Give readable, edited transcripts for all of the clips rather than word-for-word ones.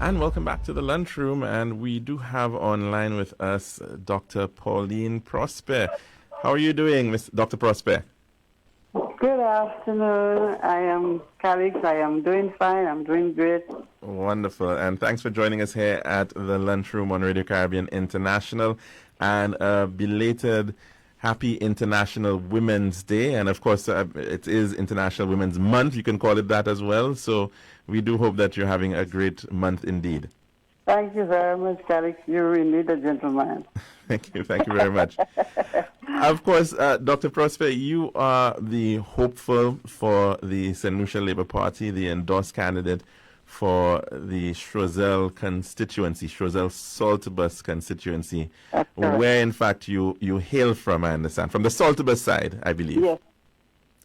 And welcome back to the lunchroom. And we do have online with us Dr. Pauline Prospere. How are you doing, Miss Dr. Prospere? Good afternoon. I am colleagues. I am doing fine. I'm doing great. Wonderful. And thanks for joining us here at the lunchroom on Radio Caribbean International. And a belated happy International Women's Day. And of course, it is International Women's Month. You can call it that as well. So we do hope that you're having a great month indeed. Thank you very much, colleagues. You're indeed a gentleman. Thank you. Thank you very much. Of course, Dr. Prospere, you are the hopeful for the St. Lucia Labour Party, the endorsed candidate for the Choiseul constituency, Choiseul Saltibus constituency, where in fact you hail from, I understand, from the Saltibus side, I believe. Yes.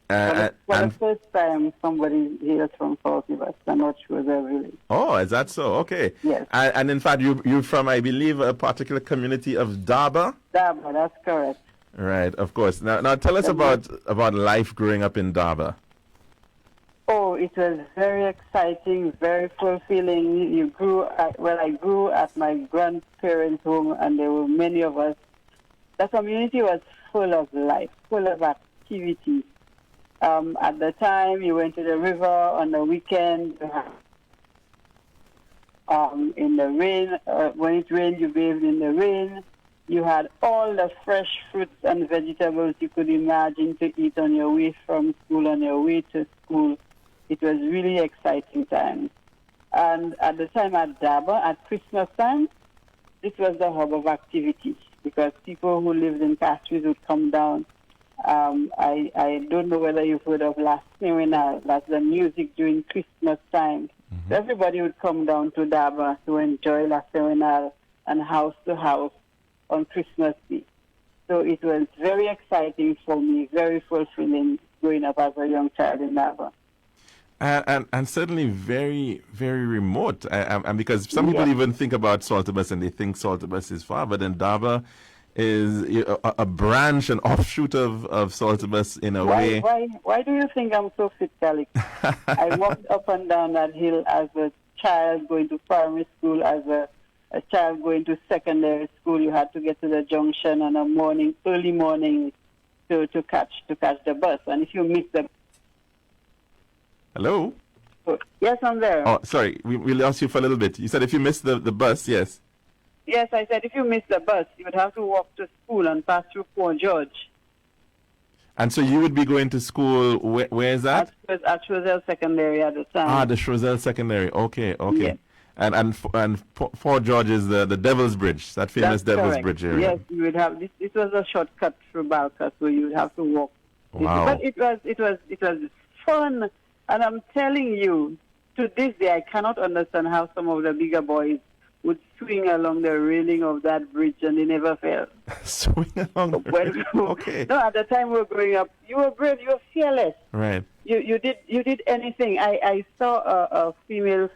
For the first time somebody hails from Saltibus, I'm not sure they're really. Oh, is that so? Okay. Yes. And in fact, you're from, I believe, a particular community of Daba? Daba, that's correct. Right, of course. Now tell us about life growing up in Daba. Oh, it was very exciting, very fulfilling. I grew at my grandparents' home, and there were many of us. The community was full of life, full of activities. At the time, you went to the river on the weekend. In the rain, when it rained, you bathed in the rain. You had all the fresh fruits and vegetables you could imagine to eat on your way from school, on your way to school. It was really exciting time. And at the time at Daba, at Christmas time, this was the hub of activities because people who lived in Castries would come down. I don't know whether you've heard of La Serenal. That's the music during Christmas time. Mm-hmm. So everybody would come down to Daba to enjoy La Serenal and house to house on Christmas Day. So it was very exciting for me, very fulfilling growing up as a young child in Daba. And certainly very, very remote. And because some people even think about Saltibus and they think Saltibus is far, but then Daba is a branch, an offshoot of Saltibus in a way. Why do you think I'm so fit, Alex? I walked up and down that hill as a child going to primary school, as a child going to secondary school. You had to get to the junction on a early morning to catch the bus. And if you miss the... Hello? Yes, I'm there. Oh, sorry. We lost you for a little bit. You said if you missed the bus, yes. Yes, I said if you missed the bus, you would have to walk to school and pass through Port George. And so you would be going to school, where is that? At Choiseul Secondary at the time. Ah, the Choiseul Secondary. Okay. Yes. And Port George is the Devil's Bridge, that famous Devil's Bridge area. Yes, you would have this was a shortcut through Balka, so you would have to walk. Wow. But it was fun, and I'm telling you, to this day I cannot understand how some of the bigger boys would swing along the railing of that bridge and they never fell. Swing along the railing? Okay. No, at the time we were growing up, you were brave, you were fearless. Right. You did anything. I saw a female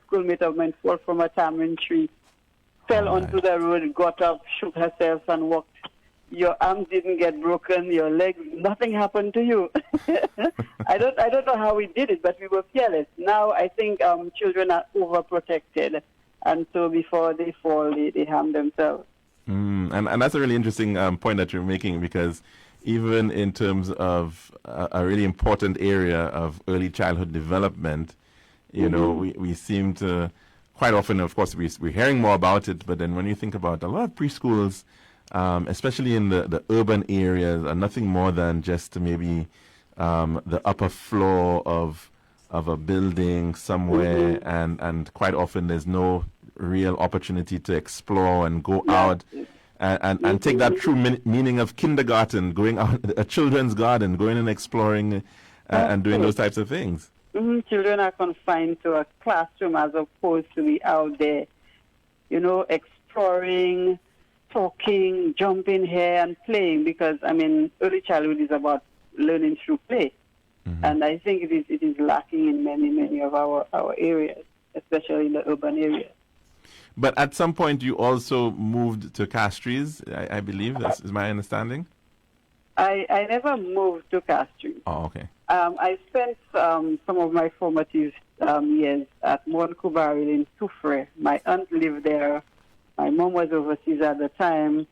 schoolmate of mine fall from a tamarind tree, fell onto the road, got up, shook herself and walked. Your arms didn't get broken, your legs, nothing happened to you. I don't know how we did it, but we were fearless. Now I think children are overprotected. And so before they fall, they harm themselves. And that's a really interesting point that you're making, because even in terms of a really important area of early childhood development, you know, we seem to, quite often, of course, we're hearing more about it, but then when you think about a lot of preschools, especially in the urban areas, are nothing more than just maybe the upper floor of a building somewhere, and quite often there's no real opportunity to explore and go out and take that true meaning of kindergarten, going out, a children's garden, going and exploring and doing those types of things. Children are confined to a classroom as opposed to be out there, you know, exploring, talking, jumping here and playing, because, I mean, early childhood is about learning through play. And I think it is lacking in many of our areas, especially in the urban areas. But at some point you also moved to Castries, I believe. That's is my understanding. I never moved to Castries. Oh, okay. I spent some of my formative years at Montcubaril in Soufre. My aunt lived there. My mom was overseas at the time.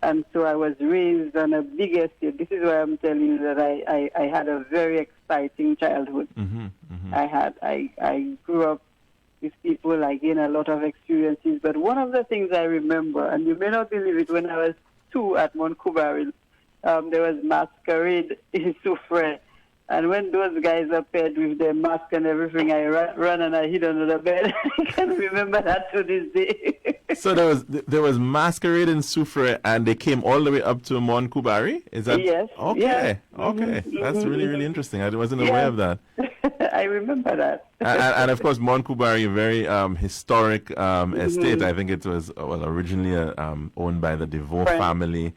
And so I was raised on a big estate. This is why I'm telling you that I had a very exciting childhood. I grew up with people. I gained a lot of experiences. But one of the things I remember, and you may not believe it, when I was 2 at Montcubaril, there was masquerade in Soufre. And when those guys appeared with their mask and everything, I ran and I hid under the bed. I can remember that to this day. So there was masquerade in Soufre, and they came all the way up to Montcubaril? Is that Yes. okay? Yes. Okay, that's really, really interesting. I wasn't aware of that. I remember that. And of course, Montcubaril, a very historic estate. I think it was originally owned by the DeVoe family.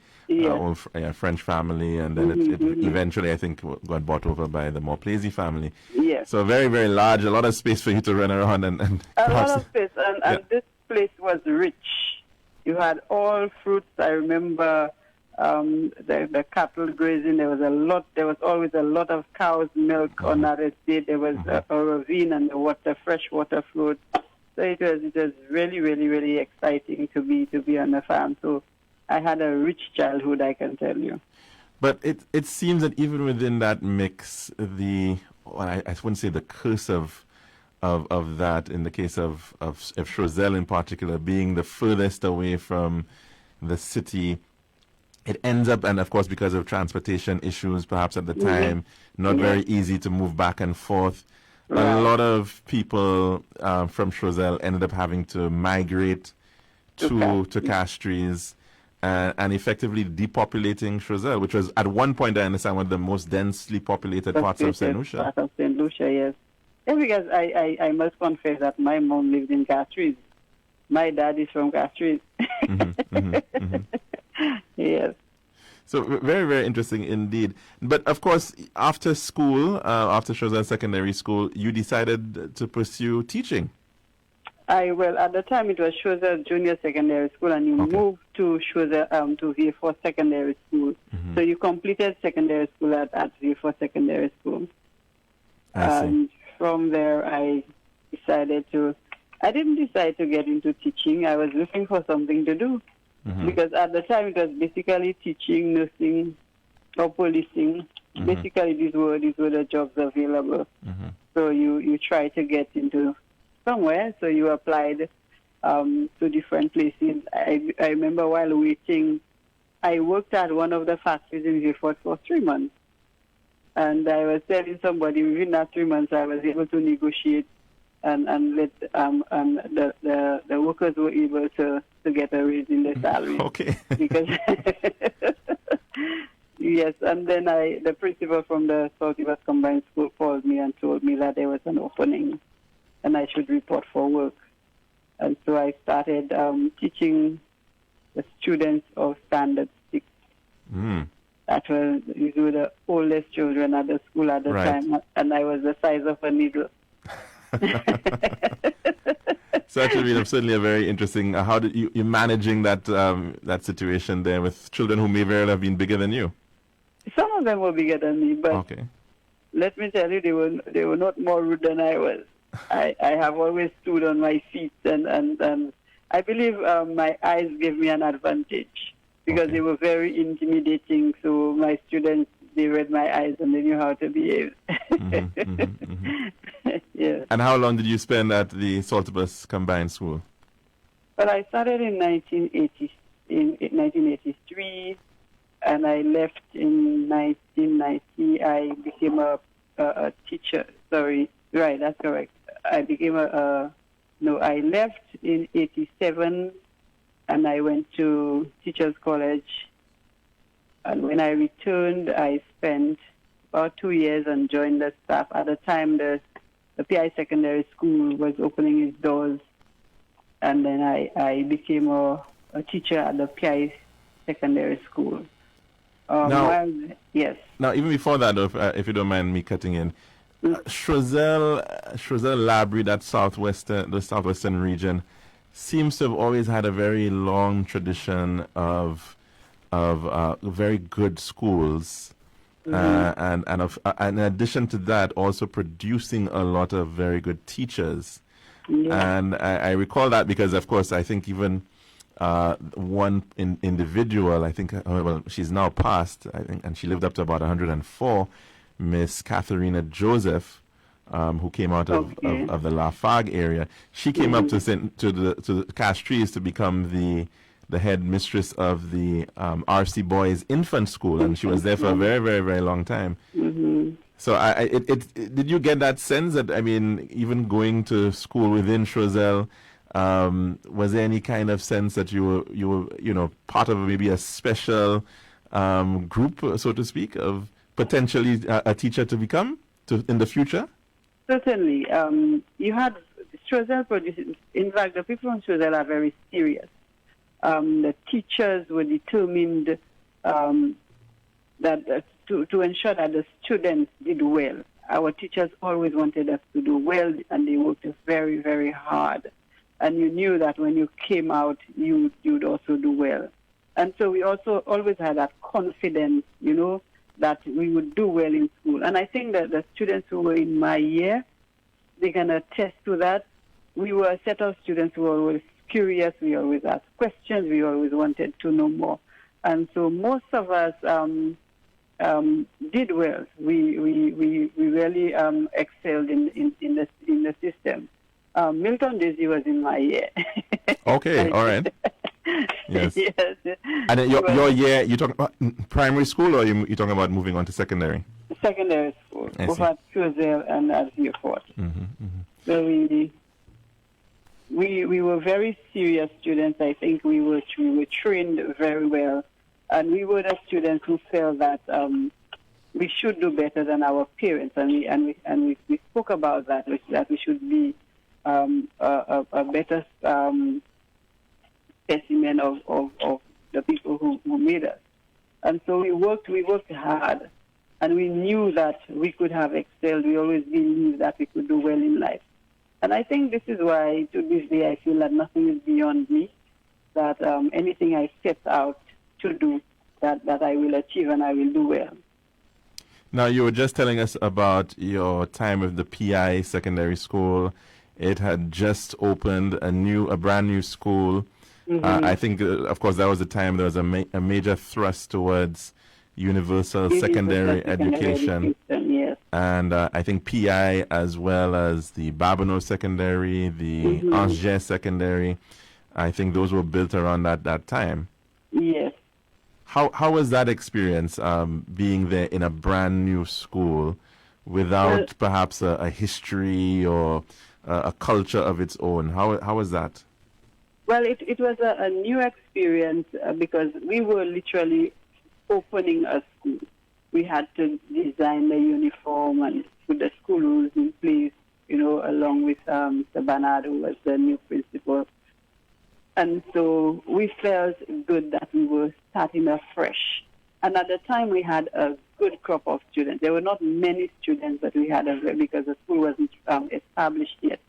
French family, and then it eventually, I think, got bought over by the Morplesy family. Yes. So very, very large, a lot of space for you to run around and a lot of space, and this place was rich. You had all fruits. I remember the cattle grazing. There was always a lot of cow's milk on that estate. There was a ravine and the fresh water flowed. So it was really, really, really exciting to be on the farm. So I had a rich childhood, I can tell you. But it seems that even within that mix, I wouldn't say the curse of that, in the case of Choiseul in particular, being the furthest away from the city, it ends up, and of course because of transportation issues perhaps at the time, not very easy to move back and forth. Right. A lot of people from Choiseul ended up having to migrate to Castries. And effectively depopulating Choiseul, which was at one point, I understand, one of the most densely populated parts of St. Lucia. Part of St. Lucia, yes. Yeah, because I must confess that my mom lived in Castries. My dad is from Castries. Yes. So very, very interesting indeed. But of course, after school, after Choiseul Secondary School, you decided to pursue teaching. At the time it was Choiseul Junior Secondary School, and you moved to Choiseul to V4 Secondary School. So you completed secondary school at V4 Secondary School. And from there, I didn't decide to get into teaching. I was looking for something to do because at the time it was basically teaching, nursing, or policing. Basically, these were the jobs available. So you try to get into somewhere, so you applied to different places. I remember while waiting, I worked at one of the factories in Guilford for 3 months. And I was telling somebody within that 3 months I was able to negotiate and the workers were able to get a raise in their salary. Okay. Because yes, and then the principal from the South West Combined School called me and told me that there was an opening and I should report for work. And so I started teaching the students of Standard 6. That was the oldest children at the school at the time, and I was the size of a needle. So actually, certainly a very interesting. How did you managing that that situation there with children who may very well have been bigger than you? Some of them were bigger than me, but let me tell you, they were not more rude than I was. I have always stood on my feet, and I believe my eyes gave me an advantage because they were very intimidating. So my students, they read my eyes and they knew how to behave. Yes. And how long did you spend at the Saltibus Combined School? Well, I started in 1983, and I left in 1990. I became a teacher. Sorry, right, that's correct. I became I left in 87, and I went to Teachers College. And when I returned, I spent about 2 years and joined the staff. At the time, the PI Secondary School was opening its doors, and then I became a teacher at the PI Secondary School. Yes. Now, even before that, if you don't mind me cutting in, Choiseul Labrie, the southwestern region, seems to have always had a very long tradition of very good schools. And in addition to that, also producing a lot of very good teachers. Yeah. And I recall that because, of course, I think even one individual, I think, well, she's now passed, I think, and she lived up to about 104, Miss Katharina Joseph, who came out of the Lafargue area. She came up to the Castries to become the head mistress of the R.C. Boys Infant School, and she was there for a very, very, very long time. So, did you get that sense that, I mean, even going to school within Choiseul, was there any kind of sense that you were part of maybe a special group, so to speak, of potentially a teacher to become in the future? Certainly. You had Choiseul produces. In fact, the people from Choiseul are very serious. The teachers were determined that to ensure that the students did well. Our teachers always wanted us to do well, and they worked very, very hard. And you knew that when you came out, you'd also do well. And so we also always had that confidence, that we would do well in school. And I think that the students who were in my year, they can attest to that. We were a set of students who were always curious. We always asked questions. We always wanted to know more. And so most of us did well. We really excelled in the system. Milton Daisy was in my year. Okay, all right. Yes. Yes. And your year, you talking about primary school, or you talking about moving on to secondary? Secondary school, both at Choiseul and at Vieux-Fort. So we were very serious students. I think we were trained very well, and we were the students who felt that we should do better than our parents, and we spoke about that we should be a better specimen of the people who made us. And so we worked hard, and we knew that we could have excelled. We always believed that we could do well in life. And I think this is why, to this day, I feel that nothing is beyond me, that anything I set out to do, that I will achieve and I will do well. Now, you were just telling us about your time with the PI secondary school. It had just opened a brand new school. I think, of course, that was the time there was a major thrust towards universal secondary education. Yes. And I think PI, as well as the Babonneau Secondary, the Angers Secondary, I think those were built around that time. Yes. How was that experience, being there in a brand new school without perhaps a history or a culture of its own? How was that? Well, it was a new experience because we were literally opening a school. We had to design the uniform and put the school rules in place, along with Mr. Bernard, who was the new principal. And so we felt good that we were starting afresh. And at the time, we had a good crop of students. There were not many students, but we had because the school wasn't established yet.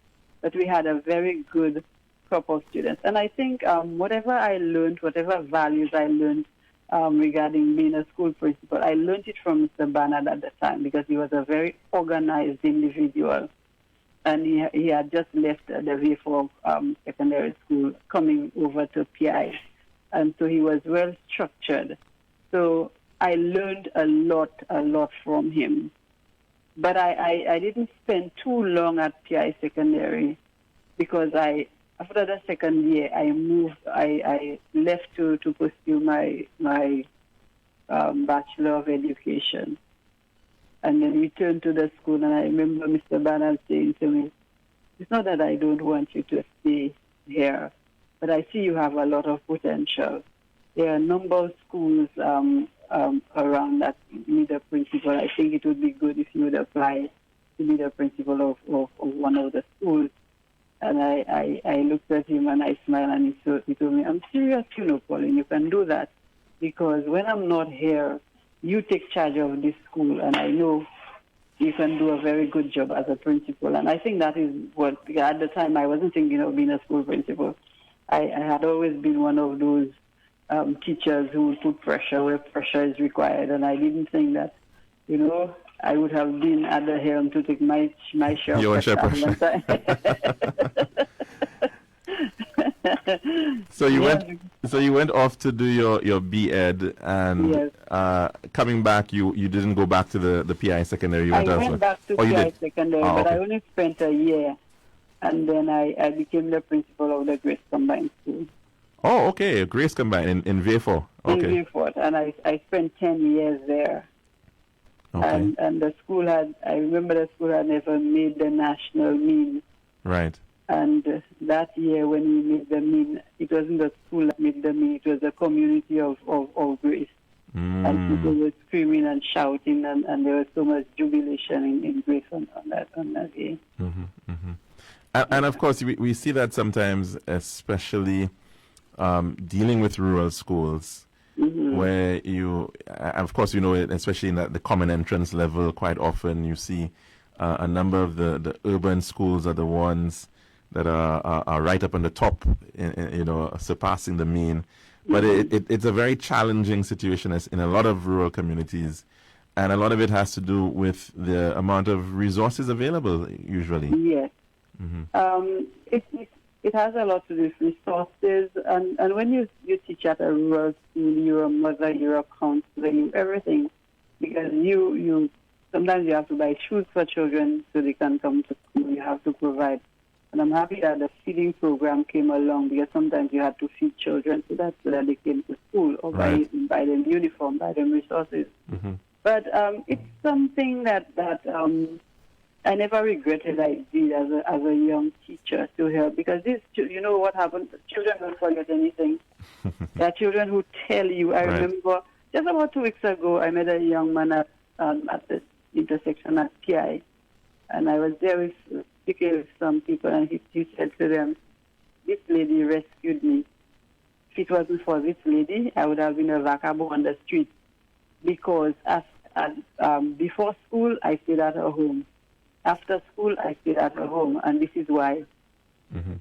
But we had a very good crop of students. And I think whatever I learned, whatever values I learned regarding being a school principal, I learned it from Mr. Bernard at the time because he was a very organized individual. And he had just left the Vieux-Fort secondary school, coming over to PI. And so he was well structured. So I learned a lot from him. But I didn't spend too long at PI secondary because after the second year, I left to pursue my Bachelor of Education. And then returned to the school, and I remember Mr. Bernard saying to me, "It's not that I don't want you to stay here, but I see you have a lot of potential. There are a number of schools around that need a principal. I think it would be good if you would apply to be the principal of one of the schools." And I looked at him and I smiled, and he told me, "I'm serious, Pauline, you can do that, because when I'm not here, you take charge of this school, and I know you can do a very good job as a principal." And I think that is what, at the time, I wasn't thinking of being a school principal. I had always been one of those teachers who would put pressure where pressure is required, and I didn't think that I would have been at the helm to take my share of Your own share at one time. So you went off to do your B.Ed, and Yes. Coming back, you didn't go back to the PI secondary. You I went elsewhere. went back to Oh, you PI did? secondary, Oh, but okay. I only spent a year, and then I became the principal of the Grace Combined School Oh, okay. Grace Combined in V4. in Okay. Beaufort, and I spent 10 years there. Okay. And the school I remember the school had never made the national mean. Right. And that year when we made the mean, it wasn't the school that made the mean, it was the community of Grace. And people were screaming and shouting, and there was so much jubilation in Grace on that day. And of course, we see that sometimes, especially dealing with rural schools, where of course, especially in the common entrance level, quite often you see a number of the urban schools are the ones that are right up on the top, surpassing the mean. But it's a very challenging situation as in a lot of rural communities, and a lot of it has to do with the amount of resources available usually. Yes. It has a lot to do with resources, and when you teach at a rural school, you're a mother, you're a counselor, you're everything, because you sometimes you have to buy shoes for children so they can come to school. You have to provide. And I'm happy that the feeding program came along, because sometimes you had to feed children so that they came to school, or Right. buy them uniform, buy them resources. But it's something that I never regretted I did as a young teacher to help, because what happens, children don't forget anything. There are children who tell you. I Right. remember just about 2 weeks ago, I met a young man at the intersection at PI, and I was there speaking with some people, and he said to them, "This lady rescued me. If it wasn't for this lady, I would have been a vagabond on the street, because before school, I stayed at her home. After school, I stayed at her home, and this is why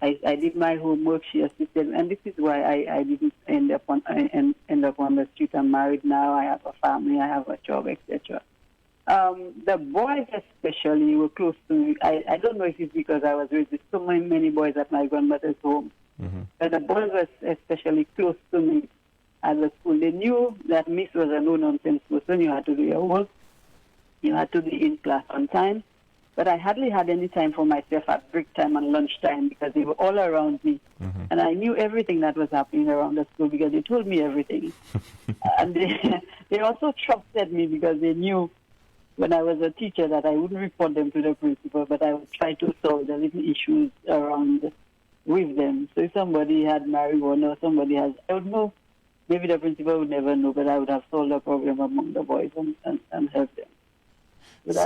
I did my homework. She assisted, and this is why I didn't end up on the street. I'm married now. I have a family. I have a job, etc." The boys especially were close to me. I don't know if it's because I was raised with so many boys at my grandmother's home, but the boys were especially close to me at the school. They knew that Miss was a no-nonsense person. You had to do your work. You had to be in class on time. But I hardly had any time for myself at break time and lunchtime, because they were all around me. And I knew everything that was happening around the school, because they told me everything. And they also trusted me, because they knew when I was a teacher that I wouldn't report them to the principal, but I would try to solve the little issues around with them. So if somebody had marijuana, I would know. Maybe the principal would never know, but I would have solved the problem among the boys and helped them. That's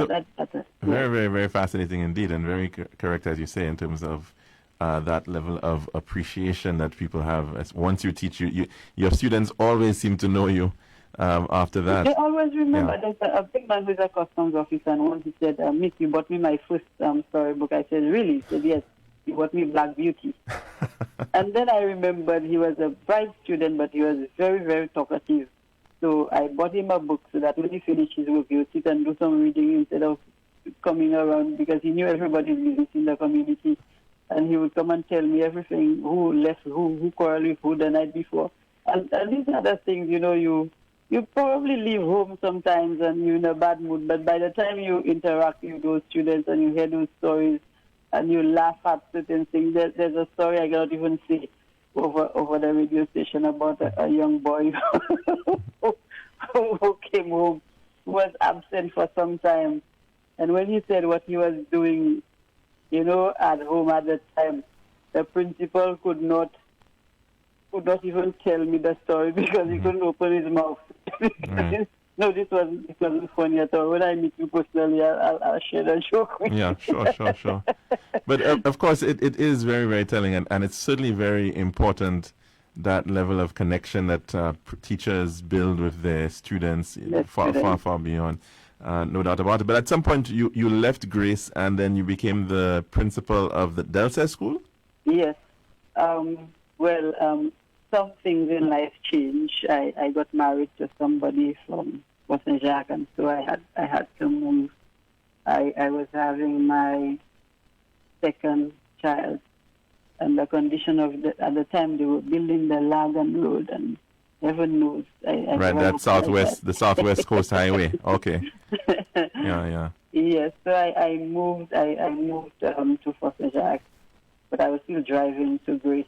very, very, very fascinating indeed, and very correct, as you say, in terms of that level of appreciation that people have. As once you teach, your students always seem to know you after that. They always remember. Yeah. There's a big man who's a customs officer, and once he said, "Miss, you bought me my first storybook." I said, "Really?" He said, "Yes, you bought me Black Beauty." And then I remembered he was a bright student, but he was very, very talkative. So I bought him a book so that when he finished his work, he would sit and do some reading instead of coming around, because he knew everybody's business in the community. And he would come and tell me everything, who left who quarreled with who the night before. And these are the things, you probably leave home sometimes and you're in a bad mood, but by the time you interact with those students and you hear those stories and you laugh at certain things, there's a story I cannot even say over the radio station about a young boy who came home, who was absent for some time. And when he said what he was doing, at home at the time, the principal could not even tell me the story, because he couldn't open his mouth. No, this wasn't funny at all. When I meet you personally, I'll share the joke with you. Yeah, sure. But of course, it is very, very telling, and it's certainly very important, that level of connection that teachers build with their students, far beyond, no doubt about it. But at some point, you left Grace, and then you became the principal of the Delsay School? Yes. Some things in life change. I got married to somebody from Fort Saint Jacques, and so I had to move. I was having my second child, and the condition of at the time they were building the Lagan Road, and heaven knows. Right, that's the Southwest Coast Highway. Okay. Yeah. Yes, so I moved. I moved to Fort Saint Jacques, but I was still driving to Grace.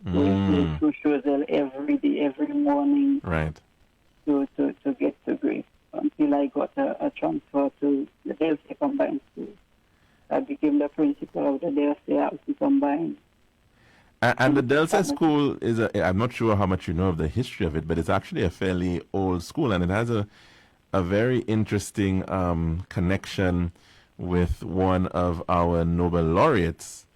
Going to Choiseul every day, every morning. Right. To get to Grace until I got a transfer to the Delsey Combined School. I became the principal of the Delsey House Combined. And the Delsey School is I'm not sure how much you know of the history of it, but it's actually a fairly old school, and it has a very interesting connection with one of our Nobel laureates,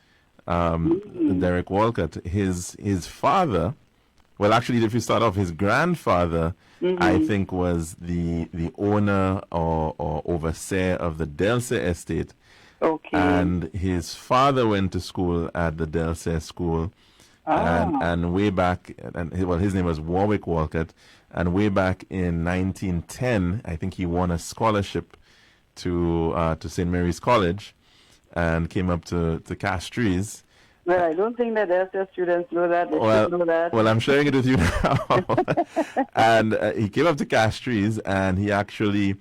Derek Walcott. His father, well, actually, if you start off, his grandfather, I think, was the owner or overseer of the Delsey estate. Okay. And his father went to school at the Delsey School, and way back, his name was Warwick Walcott, and way back in 1910, I think he won a scholarship to St. Mary's College, and came up to Castries. Well, I don't think that Delsey students know that. They should know that. Well, I'm sharing it with you now. And he came up to Castries, and he actually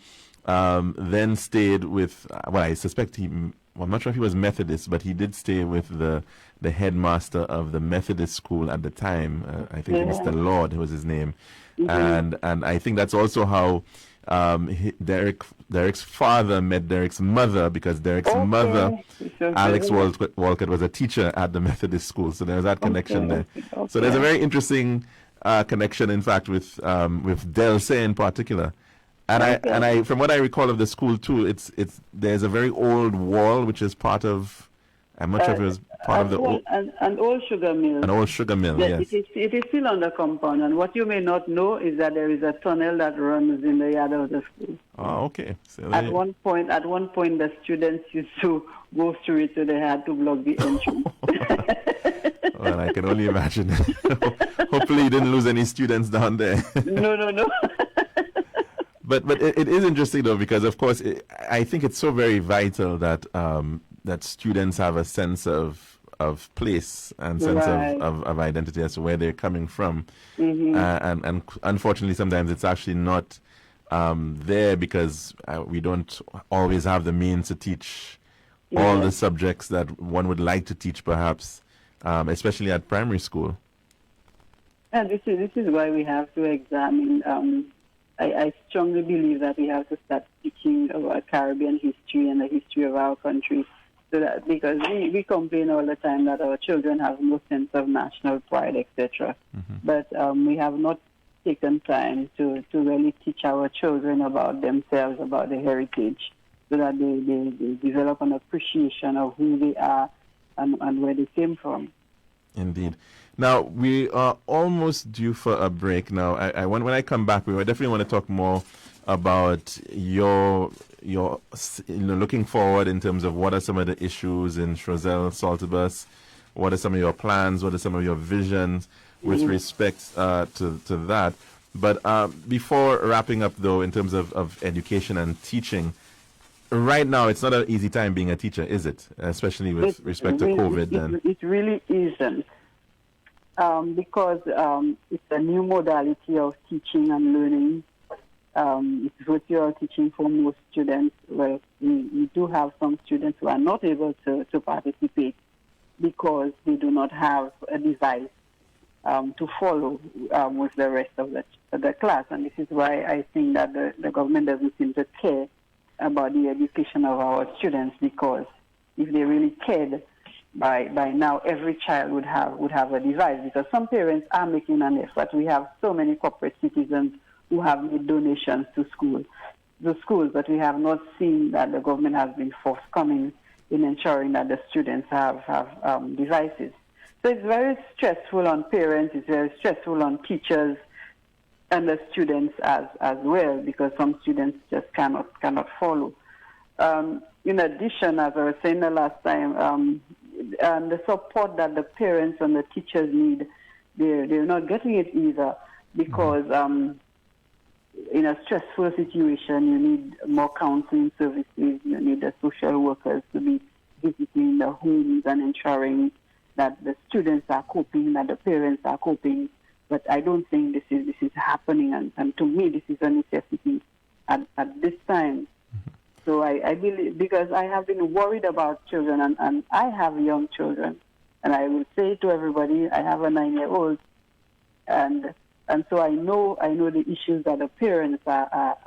then stayed with, I suspect I'm not sure if he was Methodist, but he did stay with the headmaster of the Methodist school at the time. I think Mr. Lord was his name. And I think that's also how Derek's father met Derek's mother, because Derek's mother, Alex Walcott, was a teacher at the Methodist school. So there's that connection there. Okay. So there's a very interesting connection, in fact, with Delsey in particular. And I from what I recall of the school too, there's a very old wall which is part of. I'm not sure if it was part of the old. An old sugar mill. An old sugar mill, yes. It is still on the compound, and what you may not know is that there is a tunnel that runs in the yard of the school. Oh, okay. So at one point, the students used to go through it, so they had to block the entrance. Well, I can only imagine. Hopefully, you didn't lose any students down there. No. But it is interesting, though, because, of course, I think it's so very vital that that students have a sense of place and sense of identity as to where they're coming from. And unfortunately, sometimes it's actually not there, because we don't always have the means to teach all the subjects that one would like to teach, perhaps, especially at primary school. And this is why we have to examine. I strongly believe that we have to start teaching about Caribbean history and the history of our country, so that, because we complain all the time that our children have no sense of national pride, etc. But we have not taken time to really teach our children about themselves, about their heritage, so that they develop an appreciation of who they are and where they came from. Indeed. Now, we are almost due for a break now. When I come back, we definitely want to talk more about your looking forward in terms of what are some of the issues in Choiseul, Saltibus, what are some of your plans, what are some of your visions with respect to that. But before wrapping up, though, in terms of education and teaching, right now it's not an easy time being a teacher, is it? Especially with respect to COVID. It really isn't. Because it's a new modality of teaching and learning. It's virtual teaching for most students. Well, we do have some students who are not able to participate because they do not have a device to follow with the rest of the class. And this is why I think that the government doesn't seem to care about the education of our students, because if they really cared, by now every child would have a device, because some parents are making an effort. We have so many corporate citizens who have made donations to schools, but we have not seen that the government has been forthcoming in ensuring that the students have devices. So it's very stressful on parents, it's very stressful on teachers and the students as well, because some students just cannot follow. In addition, as I was saying the last time, the support that the parents and the teachers need, they're not getting it either, because in a stressful situation, you need more counseling services. You need the social workers to be visiting the homes and ensuring that the students are coping, that the parents are coping. But I don't think this is happening, and to me, this is a necessity at this time. So I believe, because I have been worried about children, and I have young children, and I will say to everybody, I have a 9-year-old, and so I know the issues that the parents are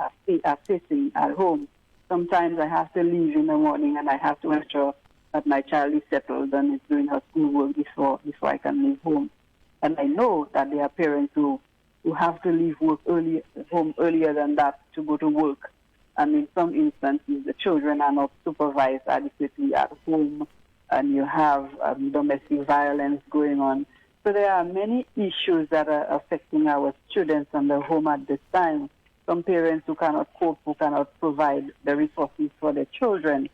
facing at home. Sometimes I have to leave in the morning, and I have to ensure that my child is settled and is doing her schoolwork before I can leave home. And I know that there are parents who have to leave home earlier than that to go to work. And in some instances, the children are not supervised adequately at home, and you have domestic violence going on. So there are many issues that are affecting our students and the home at this time. Some parents who cannot cope, who cannot provide the resources for their children,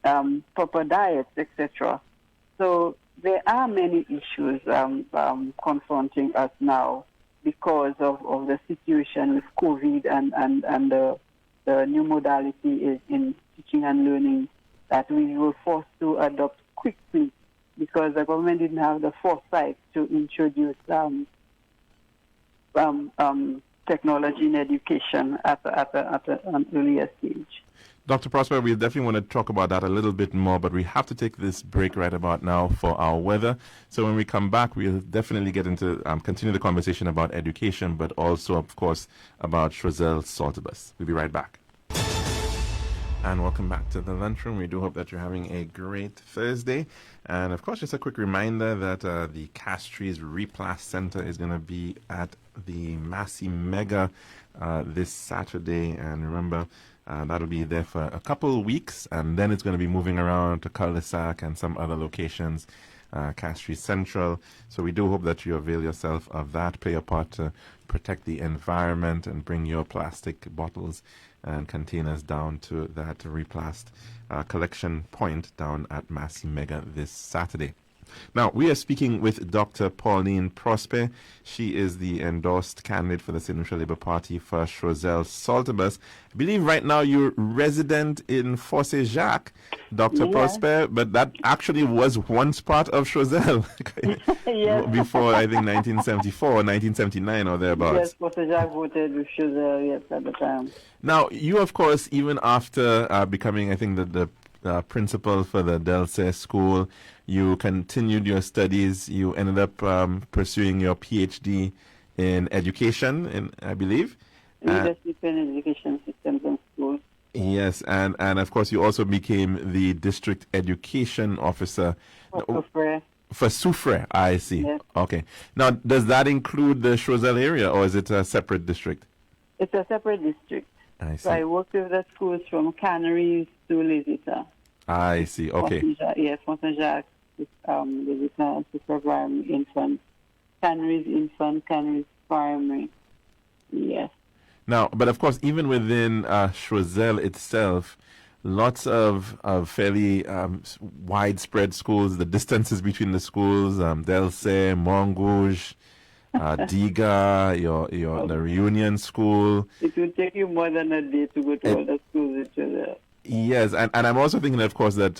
proper diets, etc. So there are many issues confronting us now because of the situation with COVID and the new modality is in teaching and learning that we were forced to adopt quickly because the government didn't have the foresight to introduce technology in education at an earlier stage. Dr. Prospere, we definitely want to talk about that a little bit more, but we have to take this break right about now for our weather. So when we come back, we'll definitely get into continue the conversation about education, but also, of course, about Choiseul Saltibus. We'll be right back. And welcome back to the lunchroom. We do hope that you're having a great Thursday. And of course, just a quick reminder that the Castries Replast Center is going to be at the Massey Mega this Saturday. And remember, that'll be there for a couple of weeks, and then it's going to be moving around to Cul-de-Sac and some other locations, Castries Central. So we do hope that you avail yourself of that. Play your part to protect the environment and bring your plastic bottles and containers down to that Replast collection point down at Massey Mega this Saturday. Now, we are speaking with Dr. Pauline Prospere. She is the endorsed candidate for the St. Lucia Labour Party for Choiseul Saltibus. I believe right now you're resident in Fosse Jacques, Dr. Prospere, but that actually was once part of Choiseul before, I think, 1974 or 1979 or thereabouts. Yes, Fosse Jacques voted with Choiseul, yes, at the time. Now, you, of course, even after becoming, I think, the principal for the Delsay School, you continued your studies. You ended up pursuing your PhD in education, I believe. Leadership in education systems and schools. Yes, and of course you also became the district education officer. For Soufrière, I see. Yes. Okay. Now, does that include the Choiseul area, or is it a separate district? It's a separate district. I see. So I worked with the schools from Canaries to Lesita. I see. Okay. Fontaine-Jacques, Lesita, Super Primary, Infant, Canaries, Canaries Primary. Yes. Now, but of course, even within Choiseul itself, lots of fairly widespread schools. The distances between the schools, Delsay, Montgouge, Diga, the Reunion School. It will take you more than a day to go to all the schools. Yes, and I'm also thinking, of course, that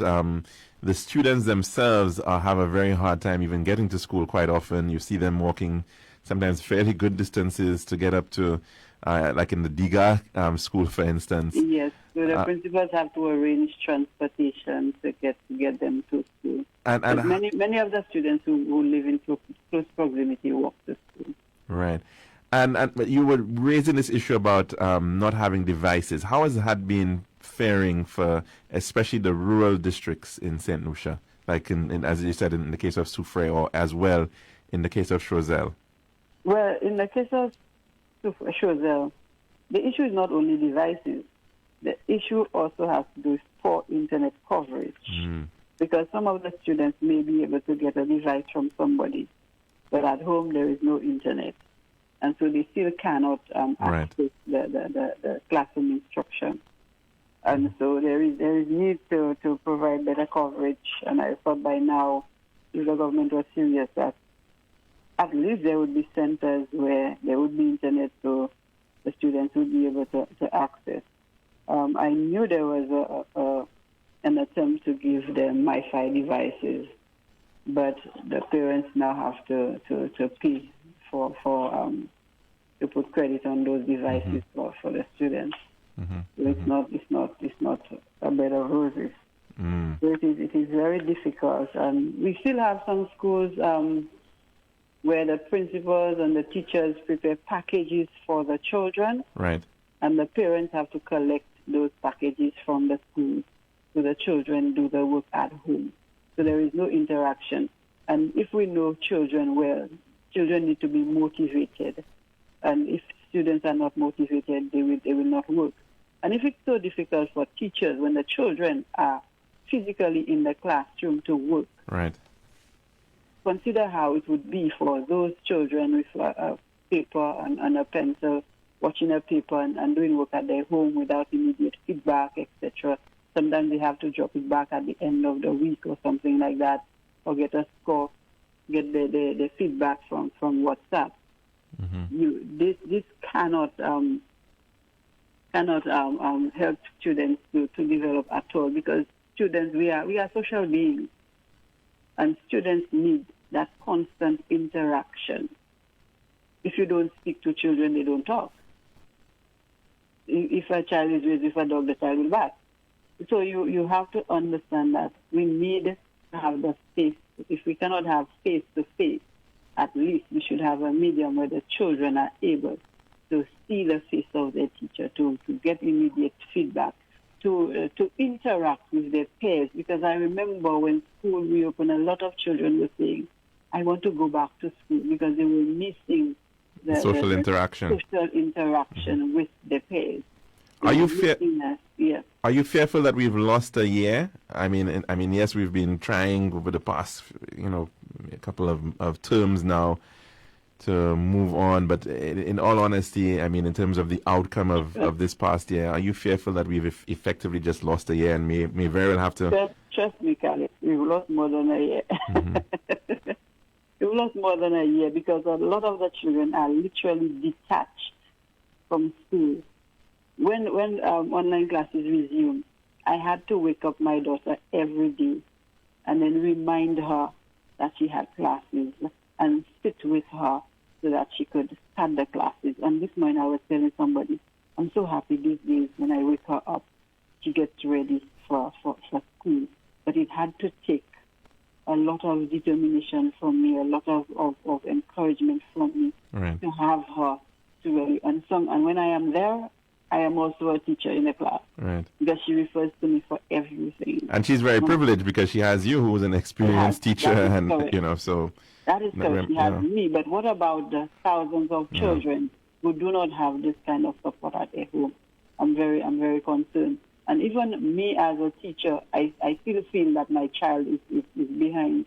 the students themselves have a very hard time even getting to school quite often. You see them walking sometimes fairly good distances to get up to, like in the Diga school, for instance. Yes, so the principals have to arrange transportation to get them to school. And many of the students who live in close proximity walk to school. Right. And you were raising this issue about not having devices. How has that been faring for especially the rural districts in St. Lucia, like in as you said, in the case of Soufrière, or as well in the case of Choiseul? Well, in the case of Choiseul, the issue is not only devices. The issue also has to do with poor internet coverage. Because some of the students may be able to get a device from somebody, but at home there is no internet. And so they still cannot access the classroom instruction. And so there is need to provide better coverage. And I thought by now, if the government was serious, that at least there would be centers where there would be internet, so the students would be able to access. I knew there was an attempt to give them Wi-Fi devices, but the parents now have to pay for to put credit on those devices for the students. So it's not a bed of roses. So it is very difficult, and we still have some schools where the principals and the teachers prepare packages for the children, Right. and the parents have to collect those packages from the schools, so the children do the work at home. So there is no interaction. And if we know children well, children need to be motivated. And if students are not motivated, they will not work. And if it's so difficult for teachers when the children are physically in the classroom to work, Right. consider how it would be for those children with a paper and a pencil, watching a paper and doing work at their home without immediate feedback, etc. Sometimes they have to drop it back at the end of the week or something like that, or get a score, get the feedback from WhatsApp. This cannot help students to develop at all, because students, we are social beings, and students need that constant interaction. If you don't speak to children, they don't talk. If a child is raised with a dog, the child will bark. So you have to understand that we need to have the space. If we cannot have face-to-face, at least we should have a medium where the children are able to see the face of their teacher, to get immediate feedback, to interact with their peers. Because I remember when school reopened, a lot of children were saying, I want to go back to school, because they were missing the social interaction with their peers. Are you Yeah. Are you fearful that we've lost a year? I mean, yes, we've been trying over the past, a couple of terms now to move on. But in all honesty, I mean, in terms of the outcome of this past year, are you fearful that we've effectively just lost a year and may very well have to? Trust me, Khalid, we've lost more than a year. We've lost more than a year, because a lot of the children are literally detached from school. When online classes resumed, I had to wake up my daughter every day and then remind her that she had classes and sit with her so that she could start the classes. And this morning I was telling somebody, I'm so happy these days when I wake her up, she gets ready for school. But it had to take a lot of determination from me, a lot of encouragement from me, Right. to have her to really unsung. And when I am there, I am also a teacher in the class, Right. because she refers to me for everything. And she's very privileged because she has you, who's an experienced teacher, and correct. so. That is correct. She has me. But what about the thousands of children who do not have this kind of support at their home? I'm very concerned. And even me as a teacher, I still feel that my child is behind.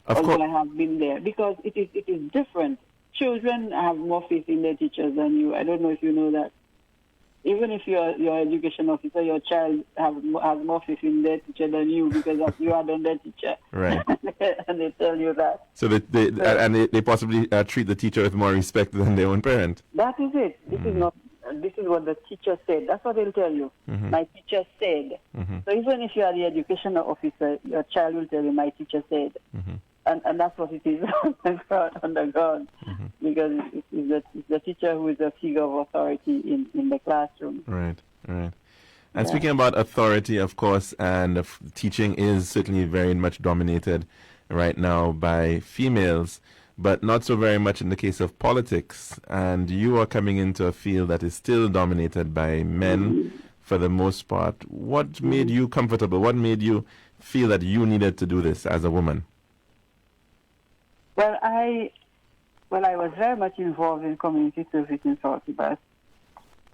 Although I have been there, because it is different. Children have more faith in their teachers than you. I don't know if you know that. Even if you're your education officer, your child has more faith in their teacher than you, because you are their teacher. Right. And they tell you that. So they possibly treat the teacher with more respect than their own parent. That is it. This is what the teacher said. That's what they'll tell you. My teacher said. So even if you are the education officer, your child will tell you, my teacher said. And that's what it is on the ground, because it's the teacher who is a figure of authority in the classroom. Right. And speaking about authority, of course, and teaching is certainly very much dominated right now by females, but not so very much in the case of politics. And you are coming into a field that is still dominated by men for the most part. What made you comfortable? What made you feel that you needed to do this as a woman? Well, I was very much involved in community service in South Sudan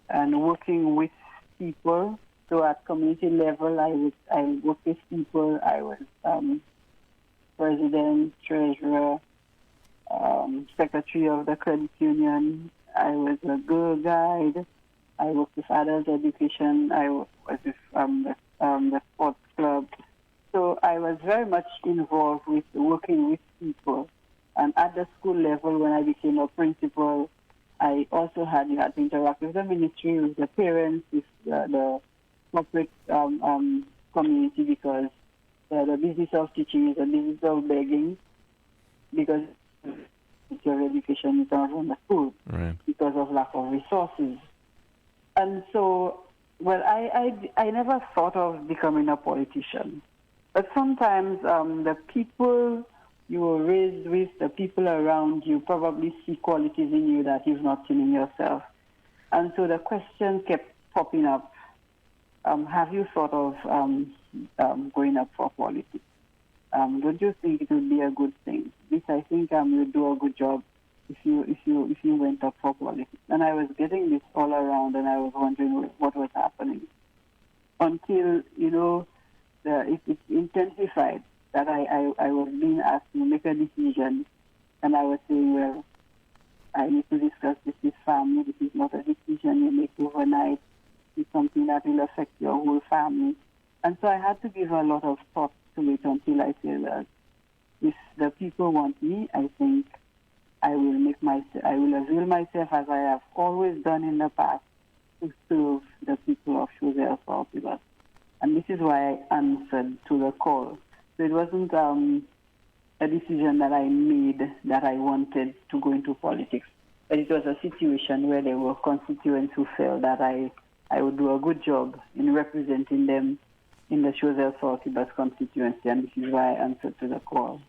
and working with people. So at community level, I worked with people. I was president, treasurer, secretary of the credit union. I was a girl guide. I worked with adult education. I was with the sports club. So I was very much involved with working with people. And at the school level, when I became a principal, you had to interact with the ministry, with the parents, with the corporate community, because the business of teaching is a business of begging, because your education is not on the school, right, because of lack of resources. And so, well, I never thought of becoming a politician. But sometimes the people you were raised with, the people around you, probably see qualities in you that you've not seen in yourself. And so the question kept popping up, have you thought of going up for politics? Don't you think it would be a good thing? This, I think you would do a good job if you went up for politics. And I was getting this all around, and I was wondering what was happening. Until, it intensified, that I was being asked to make a decision, and I was saying, well, I need to discuss this with family. This is not a decision you make overnight. It's something that will affect your whole family. And so I had to give a lot of thought to it until I said, well, if the people want me, I think I will avail myself, as I have always done in the past, to serve the people of Choiseul Saltibus. And this is why I answered to the call. So it wasn't a decision that I made that I wanted to go into politics, but it was a situation where there were constituents who felt that I would do a good job in representing them in the Choiseul Saltibus constituency, and this is why I answered to the call.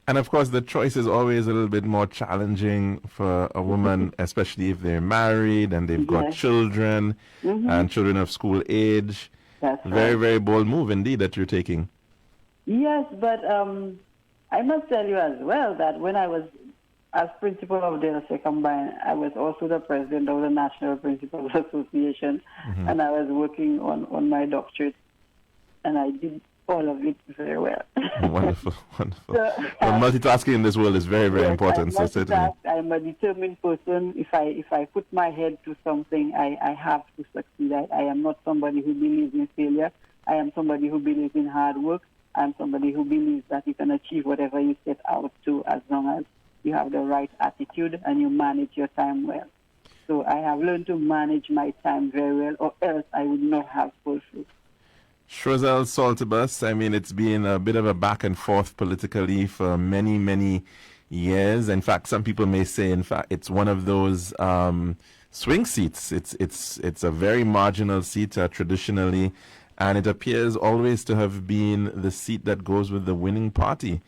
And of course, the choice is always a little bit more challenging for a woman, especially if they're married and they've got children and children of school age. That's very, right. very bold move indeed that you're taking. Yes, but I must tell you as well that when I was as principal of De La Salle Combine, I was also the president of the National Principals Association, and I was working on my doctorate, and I did all of it very well. Wonderful, wonderful. So, multitasking in this world is very, very important. So certainly, I'm a determined person. If I put my head to something, I have to succeed. I am not somebody who believes in failure. I am somebody who believes in hard work. I'm somebody who believes that you can achieve whatever you set out to, as long as you have the right attitude and you manage your time well. So I have learned to manage my time very well, or else I would not have fulfilled. Choiseul Saltibus, I mean, it's been a bit of a back and forth politically for many, many years. In fact, some people may say, in fact, it's one of those swing seats. It's a very marginal seat traditionally, and it appears always to have been the seat that goes with the winning party.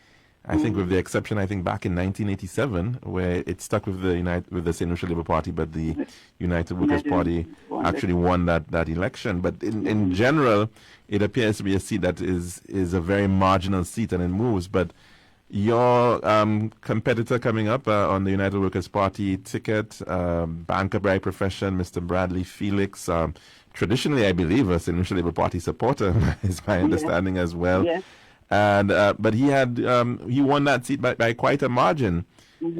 I think, with the exception, I think back in 1987, where it stuck with the St. Lucia Labour Party, but the United Workers' Party actually won that election. But in general, it appears to be a seat that is a very marginal seat, and it moves. But your competitor coming up on the United Workers' Party ticket, banker by profession, Mr. Bradley Felix, traditionally, I believe, a St. Lucia Labour Party supporter, is my understanding as well. Yes. And but he won that seat by quite a margin.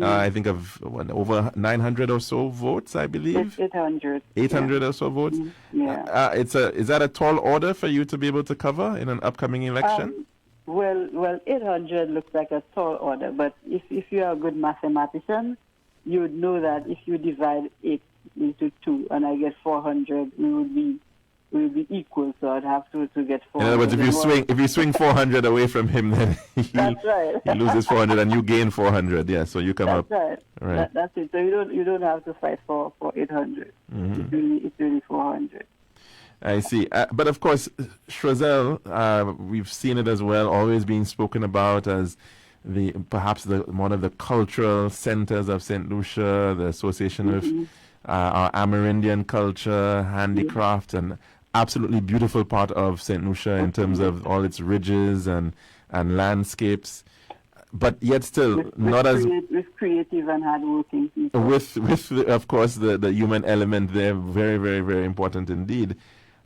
I think of over 900 or so votes, I believe. 800. 800 or so votes. Yeah. Is that a tall order for you to be able to cover in an upcoming election? Well, 800 looks like a tall order, but if you are a good mathematician, you would know that if you divide 8 into 2 and I get 400, we will be equal, so I'd have to get 400. In other words, if you swing 400 away from him, then that's right. he loses 400 and you gain 400. Yeah, so you come up. That's right. Right. That's it. So you don't have to fight for 800. It's really 400. I see. But of course, Choiseul, we've seen it as well, always being spoken about as perhaps one of the cultural centers of St. Lucia, the association with our Amerindian culture, handicraft, and absolutely beautiful part of St. Lucia in terms of all its ridges and landscapes. But yet still, with creative and hardworking people. With of course, the human element there, very, very, very important indeed.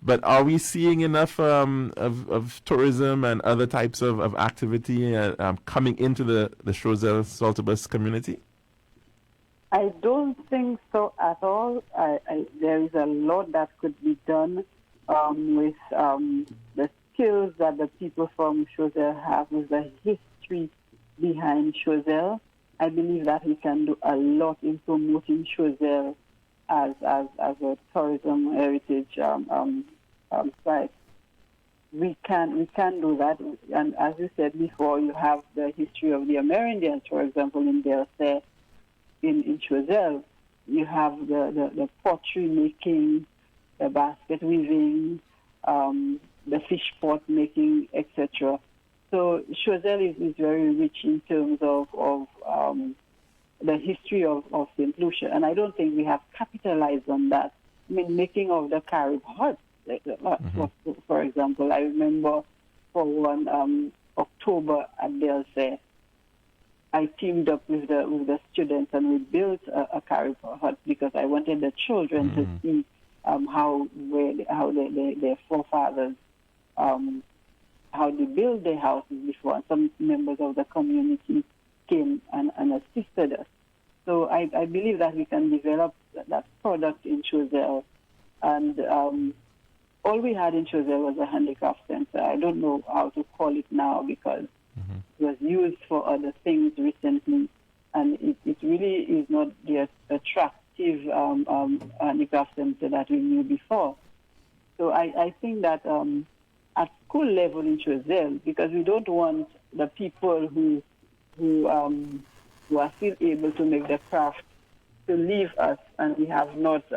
But are we seeing enough of tourism and other types of activity coming into the Choiseul Saltibus community? I don't think so at all. There is a lot that could be done with the skills that the people from Choiseul have, with the history behind Choiseul. I believe that we can do a lot in promoting Choiseul as a tourism heritage site. We can do that, and as you said before, you have the history of the Amerindians, for example, in Delsey, in Choiseul. You have the pottery making, the basket weaving, the fish pot making, etc. So Choiseul is very rich in terms of the history of St. Lucia, and I don't think we have capitalized on that. I mean, making of the Carib hut. For example, I remember for one October at Delsey, I teamed up with the students and we built a Carib hut because I wanted the children to see how their forefathers how they built their houses before. And some members of the community came and assisted us. So I believe that we can develop that product in Choiseul, and all we had in Choiseul was a handicraft center. I don't know how to call it now because it was used for other things recently, and it really is not the attractive handicraft center that we knew before. So I think that at school level in Choiseul, because we don't want the people who are still able to make the craft to leave us, and we have not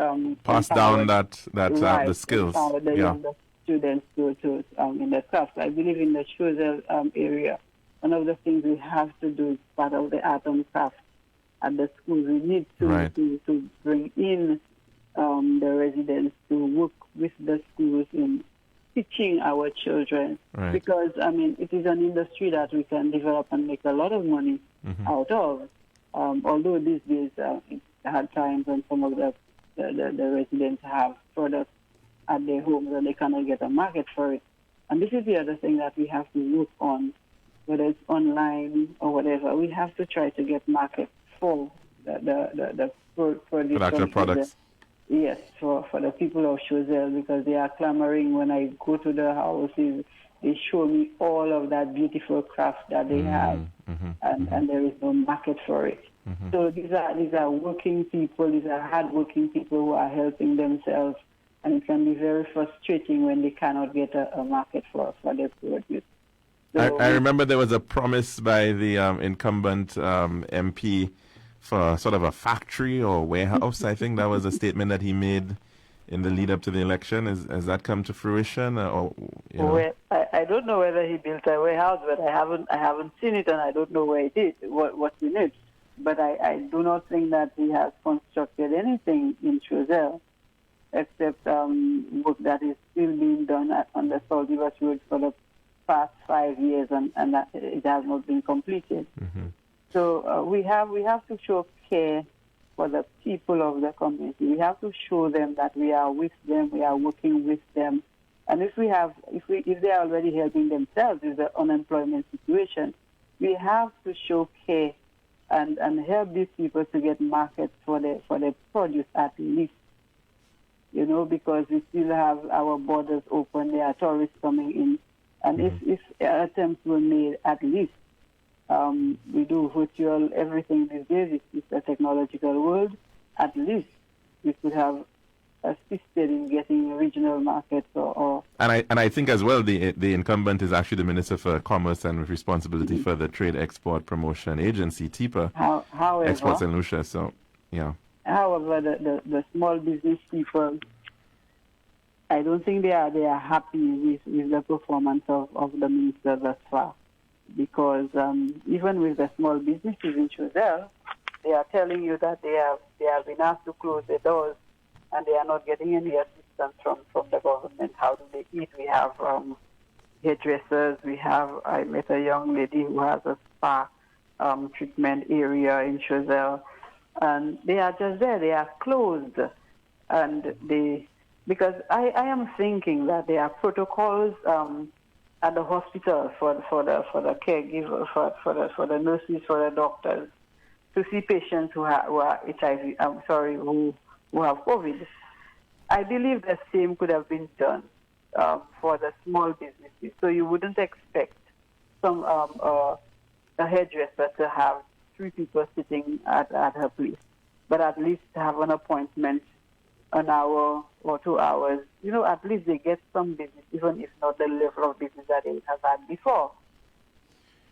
pass down the skills. The younger students to in the craft. I believe in the Choiseul area, one of the things we have to do is part of the art and craft at the schools. We need to bring in the residents to work with the schools in teaching our children, because it is an industry that we can develop and make a lot of money out of. Although these days it had times when some of the residents have products at their homes and they cannot get a market for it. And this is the other thing that we have to work on, whether it's online or whatever. We have to try to get market for the actual products. Yes, for the people of Choiseul, because they are clamoring when I go to the houses. They show me all of that beautiful craft that they have, and there is no market for it. So these are working people, these are hardworking people who are helping themselves, and it can be very frustrating when they cannot get a market for their produce. So, I remember there was a promise by the incumbent MP for sort of a factory or warehouse. I think that was a statement that he made in the lead up to the election. Has that come to fruition? Well, I don't know whether he built a warehouse, but I haven't seen it, and I don't know where it is, what's in it. But I do not think that he has constructed anything in Choiseul, except work that is still being done on the Saldivas Road for the past 5 years, and that it has not been completed. So we have to show care for the people of the community. We have to show them that we are with them, we are working with them. And if they are already helping themselves with the unemployment situation, we have to show care and help these people to get markets for their produce at least. Because we still have our borders open, there are tourists coming in. And if attempts were made, at least, we do virtual everything these days. It's a technological world. At least we could have assisted in getting regional markets or And I think as well the incumbent is actually the Minister for Commerce and Responsibility for the Trade Export Promotion Agency, TIPA, however, Export St. Lucia. So, yeah. However, the small business people, I don't think they are happy with the performance of the minister thus far. Because even with the small businesses in Choiseul, they are telling you that they have been asked to close their doors and they are not getting any assistance from the government. How do they eat? We have hairdressers. I met a young lady who has a spa treatment area in Choiseul, and they are just there. They are closed, and because I am thinking that there are protocols at the hospital for the caregiver, for the nurses, for the doctors, to see patients who are HIV. Who have COVID. I believe the same could have been done for the small businesses. So you wouldn't expect a hairdresser to have 3 people sitting at her place, but at least have an appointment an hour or 2 hours, at least they get some business, even if not the level of business that they have had before.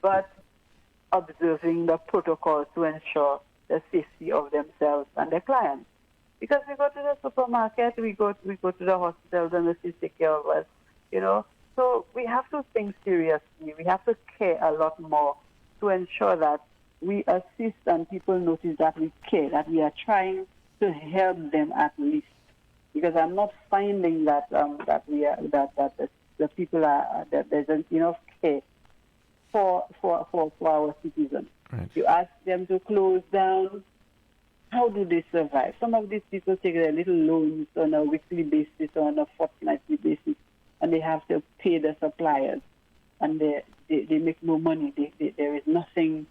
But observing the protocols to ensure the safety of themselves and their clients. Because we go to the supermarket, we go to the hospitals, and the city take care of us, So we have to think seriously. We have to care a lot more to ensure that we assist and people notice that we care, that we are trying to help them at least. Because I'm not finding that the people are that there's enough care for our citizens. Right. You ask them to close down. How do they survive? Some of these people take their little loans on a weekly basis or on a fortnightly basis, and they have to pay the suppliers, and they make no money. There is nothing,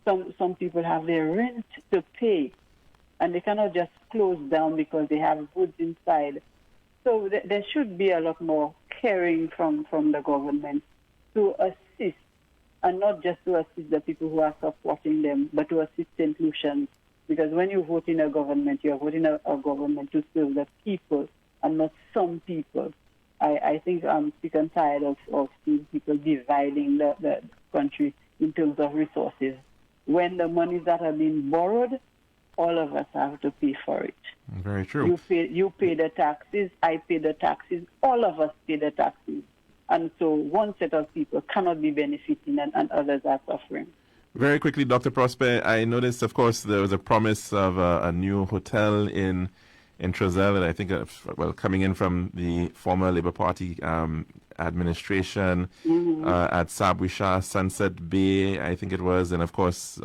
Some people have their rent to pay, and they cannot just close down because they have goods inside. So there should be a lot more caring from the government to assist, and not just to assist the people who are supporting them, but to assist St. Lucians. Because when you vote in a government, you're voting a government to serve the people and not some people. I think I'm sick and tired of seeing people dividing the country in terms of resources. When the monies that are being borrowed, all of us have to pay for it. Very true. You pay the taxes, I pay the taxes, all of us pay the taxes. And so one set of people cannot be benefiting and others are suffering. Very quickly, Dr. Prospere, I noticed, of course, there was a promise of a new hotel in Trozelle, I think, coming in from the former Labour Party administration at Sabwisha, Sunset Bay, I think it was. And, of course,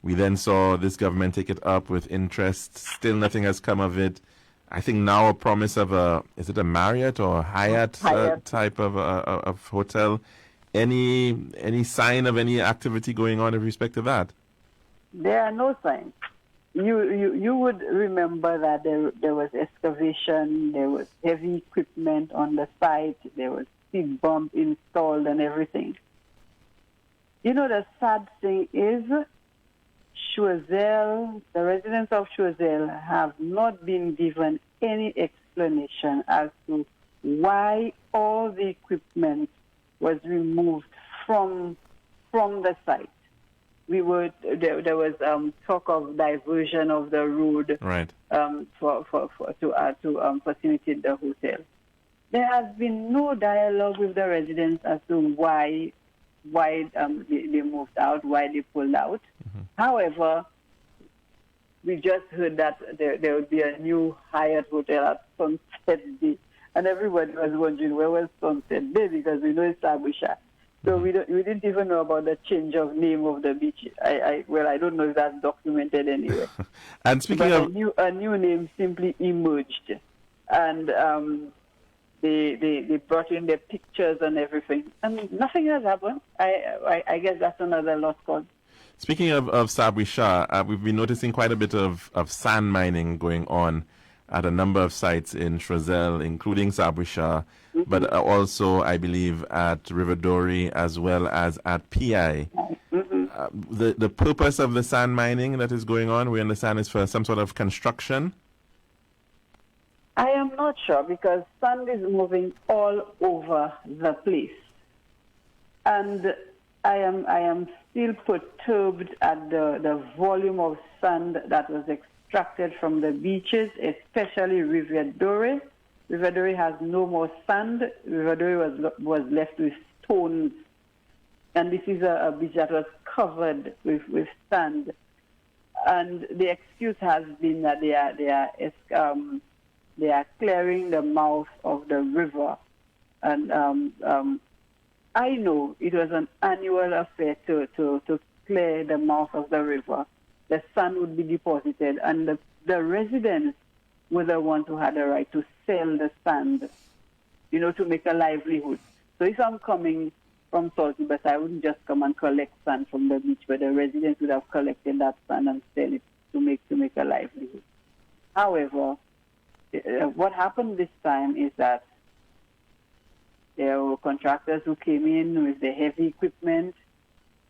we then saw this government take it up with interest. Still nothing has come of it. I think now a promise of is it a Marriott or Hyatt type of hotel? Any sign of any activity going on in respect to that? There are no signs. You would remember that there was excavation, there was heavy equipment on the site, there was speed bump installed and everything. The sad thing is, the residents of Choiseul have not been given any explanation as to why all the equipment was removed from the site. There was talk of diversion of the road, right, to facilitate the hotel. There has been no dialogue with the residents as to why they moved out, why they pulled out. Mm-hmm. However, we just heard that there would be a new Hyatt hotel at Sunset Bay. And everybody was wondering where was Sunset Bay, because we know it's Sabwisha. So we didn't even know about the change of name of the beach. I don't know if that's documented anywhere. And speaking of a new name simply emerged, and they brought in their pictures and everything, and nothing has happened. I guess that's another lost cause. Speaking of Sabwisha, we've been noticing quite a bit of sand mining going on at a number of sites in Trozelle, including Sabwisha, but also, I believe, at River Dory as well as at PI. The purpose of the sand mining that is going on, we understand, is for some sort of construction? I am not sure, because sand is moving all over the place. And I am still perturbed at the volume of sand that was extracted from the beaches, especially River Dory. River Dory has no more sand. River Dory was left with stones. And this is a beach that was covered with sand. And the excuse has been that they are clearing the mouth of the river. And I know it was an annual affair to clear the mouth of the river. The sand would be deposited, and the residents were the ones who had the right to sell the sand, to make a livelihood. So if I'm coming from Salty, but I wouldn't just come and collect sand from the beach, but the residents would have collected that sand and sell it to make a livelihood. However, what happened this time is that there were contractors who came in with the heavy equipment.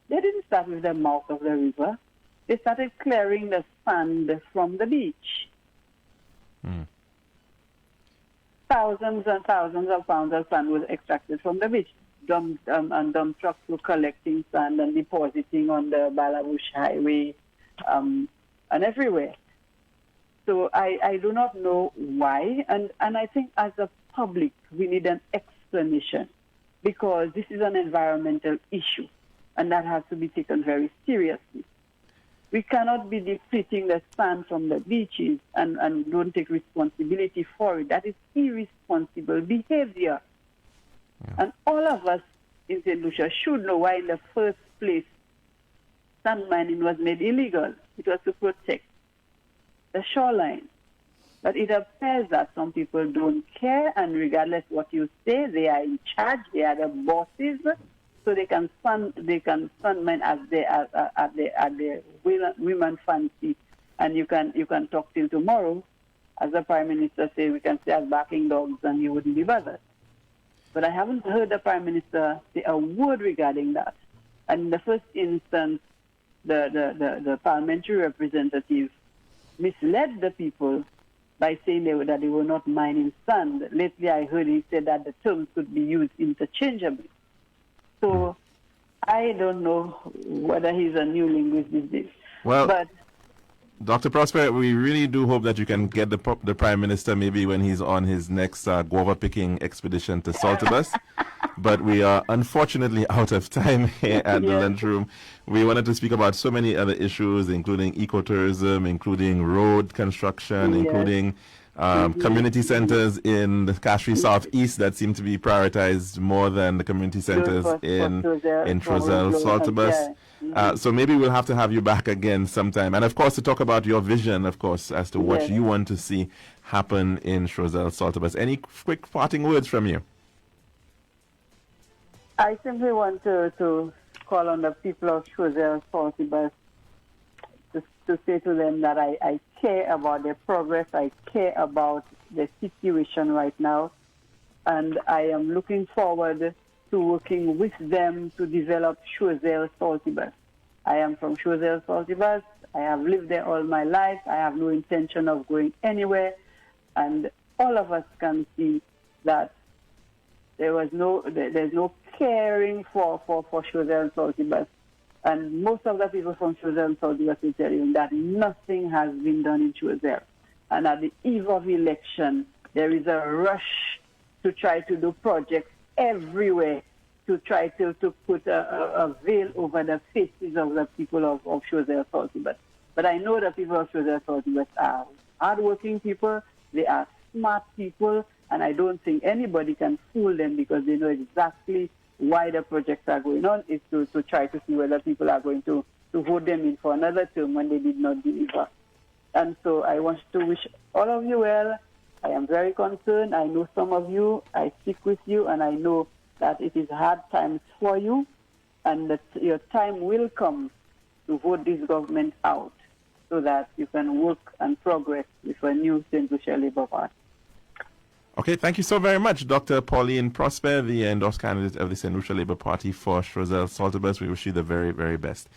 They didn't start with the mouth of the river. They started clearing the sand from the beach. Thousands and thousands of pounds of sand was extracted from the beach. Dump trucks were collecting sand and depositing on the Balabush Highway and everywhere. So I do not know why, and I think as a public we need an explanation, because this is an environmental issue and that has to be taken very seriously. We cannot be depleting the sand from the beaches and don't take responsibility for it. That is irresponsible behavior. Yeah. And all of us in St. Lucia should know why in the first place sand mining was made illegal. It was to protect the shoreline. But it appears that some people don't care, and regardless what you say, they are in charge, they are the bosses, so they can fund mine as their women fancy. And you can talk till tomorrow. As the Prime Minister say, we can stay as backing dogs and he wouldn't be bothered. But I haven't heard the Prime Minister say a word regarding that. And in the first instance, the parliamentary representative misled the people by saying that they were not mining sand. Lately I heard he said that the terms could be used interchangeably. So I don't know whether he's a new linguist these days. Well, but Dr. Prospere, we really do hope that you can get the Prime Minister maybe when he's on his next guava picking expedition to Saltibus. But we are unfortunately out of time here at the lunchroom. We wanted to speak about so many other issues, including ecotourism, including road construction, including community centers in the Kashri Southeast that seem to be prioritized more than the community centers in Trozelle, Saltibus. So maybe we'll have to have you back again sometime. And, of course, to talk about your vision, of course, as to what you want to see happen in Trozelle, Saltibus. Any quick parting words from you? I simply want to call on the people of Trozelle, Saltibus to say to them that I care about their progress, I care about the situation right now, and I am looking forward to working with them to develop Trozelle, Saltibus. I am from Trozelle, Saltibus. I have lived there all my life. I have no intention of going anywhere, and all of us can see that there's no caring for Trozelle and Saltibus. And most of the people from Trozelle and Saltibus will tell you that nothing has been done in Trozelle. And at the eve of election, there is a rush to try to do projects everywhere to try to put a veil over the faces of the people of Trozelle and Saltibus. But I know the people of Trozelle and Saltibus are hardworking people, they are smart people, and I don't think anybody can fool them because they know exactly why the projects are going on, is to try to see whether people are going to vote them in for another term when they did not deliver. And so I want to wish all of you well. I am very concerned. I know some of you, I speak with you, and I know that it is hard times for you, and that your time will come to vote this government out so that you can work and progress with a new St. Lucia Labour Party. Okay, thank you so very much, Dr. Pauline Prospere, the endorsed candidate of the St. Lucia Labour Party for Trozelle, Saltibus. We wish you the very, very best.